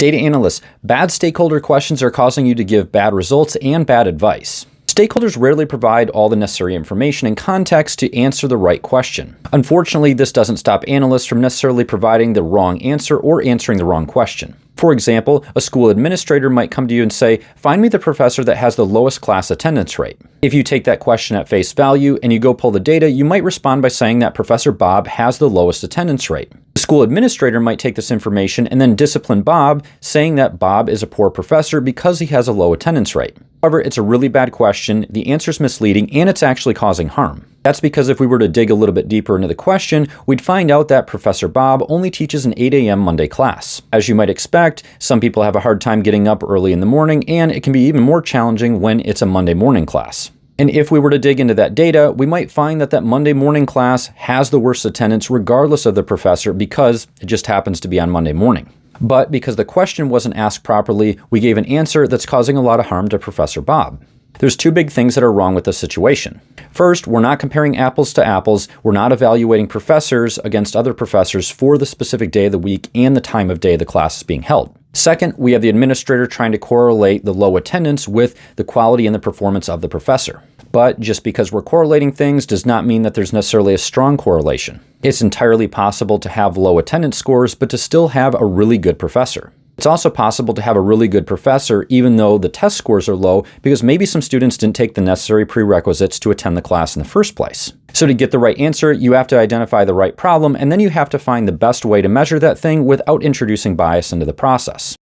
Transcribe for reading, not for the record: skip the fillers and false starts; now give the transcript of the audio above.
Data analysts, bad stakeholder questions are causing you to give bad results and bad advice. Stakeholders rarely provide all the necessary information and context to answer the right question. Unfortunately, this doesn't stop analysts from necessarily providing the wrong answer or answering the wrong question. For example, a school administrator might come to you and say, "Find me the professor that has the lowest class attendance rate." If you take that question at face value and you go pull the data, you might respond by saying that Professor Bob has the lowest attendance rate. The school administrator might take this information and then discipline Bob, saying that Bob is a poor professor because he has a low attendance rate. However, it's a really bad question, the answer's misleading, and it's actually causing harm. That's because if we were to dig a little bit deeper into the question, we'd find out that Professor Bob only teaches an 8 a.m. Monday class. As you might expect, some people have a hard time getting up early in the morning, and it can be even more challenging when it's a Monday morning class. And if we were to dig into that data, we might find that that Monday morning class has the worst attendance regardless of the professor because it just happens to be on Monday morning. But because the question wasn't asked properly, we gave an answer that's causing a lot of harm to Professor Bob. There's two big things that are wrong with this situation. First, we're not comparing apples to apples. We're not evaluating professors against other professors for the specific day of the week and the time of day the class is being held. Second, we have the administrator trying to correlate the low attendance with the quality and the performance of the professor. But just because we're correlating things does not mean that there's necessarily a strong correlation. It's entirely possible to have low attendance scores, but to still have a really good professor. It's also possible to have a really good professor even though the test scores are low because maybe some students didn't take the necessary prerequisites to attend the class in the first place. So to get the right answer, you have to identify the right problem, and then you have to find the best way to measure that thing without introducing bias into the process.